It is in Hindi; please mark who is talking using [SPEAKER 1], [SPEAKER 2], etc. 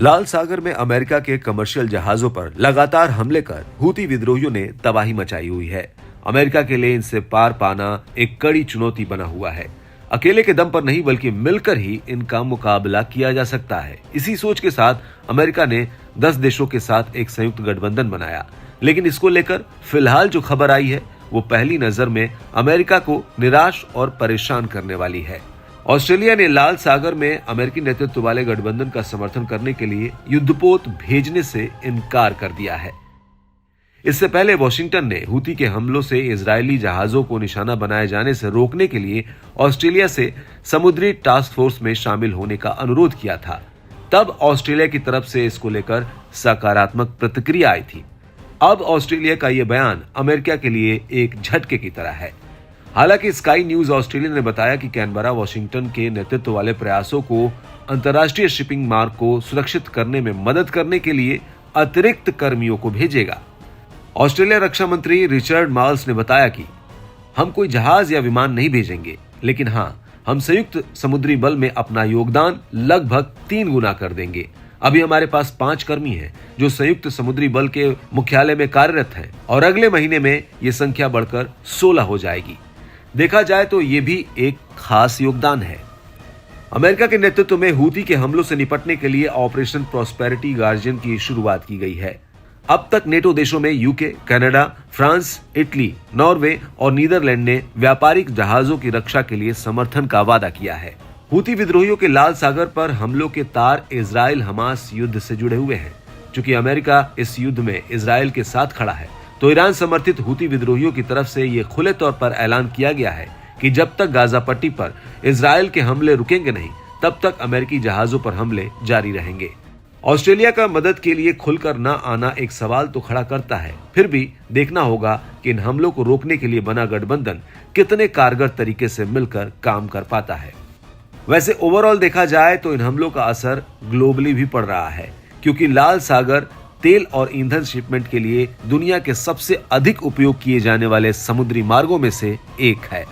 [SPEAKER 1] लाल सागर में अमेरिका के कमर्शियल जहाजों पर लगातार हमले कर हूती विद्रोहियों ने तबाही मचाई हुई है। अमेरिका के लिए इनसे पार पाना एक कड़ी चुनौती बना हुआ है। अकेले के दम पर नहीं बल्कि मिलकर ही इनका मुकाबला किया जा सकता है। इसी सोच के साथ अमेरिका ने 10 देशों के साथ एक संयुक्त गठबंधन बनाया, लेकिन इसको लेकर फिलहाल जो खबर आई है वो पहली नजर में अमेरिका को निराश और परेशान करने वाली है। ऑस्ट्रेलिया ने लाल सागर में अमेरिकी नेतृत्व वाले गठबंधन का समर्थन करने के लिए युद्धपोत भेजने से इनकार कर दिया है। इससे पहले वॉशिंगटन ने हूती के हमलों से इजरायली जहाजों को निशाना बनाए जाने से रोकने के लिए ऑस्ट्रेलिया से समुद्री टास्क फोर्स में शामिल होने का अनुरोध किया था। तब ऑस्ट्रेलिया की तरफ से इसको लेकर सकारात्मक प्रतिक्रिया आई थी। अब ऑस्ट्रेलिया का यह बयान अमेरिका के लिए एक झटके की तरह है। हालांकि स्काई न्यूज ऑस्ट्रेलिया ने बताया कि कैनबरा वॉशिंगटन के नेतृत्व वाले प्रयासों को अंतर्राष्ट्रीय शिपिंग मार्ग को सुरक्षित करने में मदद करने के लिए अतिरिक्त कर्मियों को भेजेगा। ऑस्ट्रेलिया रक्षा मंत्री रिचर्ड मार्ल्स ने बताया कि हम कोई जहाज या विमान नहीं भेजेंगे, लेकिन हां, हम संयुक्त समुद्री बल में अपना योगदान लगभग 3 गुना कर देंगे। अभी हमारे पास 5 कर्मी हैं जो संयुक्त समुद्री बल के मुख्यालय में कार्यरत हैं और अगले महीने में ये संख्या बढ़कर 16 हो जाएगी। देखा जाए तो ये भी एक खास योगदान है। अमेरिका के नेतृत्व में हूती के हमलों से निपटने के लिए ऑपरेशन प्रॉस्पेरिटी गार्जियन की शुरुआत की गई है। अब तक नेटो देशों में UK, Canada, France, Italy, Norway और नीदरलैंड ने व्यापारिक जहाजों की रक्षा के लिए समर्थन का वादा किया है। हूती विद्रोहियों के लाल सागर पर हमलों के तार इजराइल हमास युद्ध से जुड़े हुए हैं। चूंकि अमेरिका इस युद्ध में इजराइल के साथ खड़ा है, तो ईरान समर्थित हूती विद्रोहियों की तरफ से ये खुले तौर पर ऐलान किया गया है कि जब तक गाजा पट्टी पर इजराइल के हमले रुकेंगे नहीं, तब तक अमेरिकी जहाजों पर हमले जारी रहेंगे। ऑस्ट्रेलिया का मदद के लिए खुलकर न आना एक सवाल तो खड़ा करता है। फिर भी देखना होगा कि इन हमलों को रोकने के लिए बना गठबंधन कितने कारगर तरीके से मिलकर काम कर पाता है। वैसे ओवरऑल देखा जाए तो इन हमलों का असर ग्लोबली भी पड़ रहा है, क्योंकि लाल सागर तेल और ईंधन शिपमेंट के लिए दुनिया के सबसे अधिक उपयोग किए जाने वाले समुद्री मार्गों में से एक है।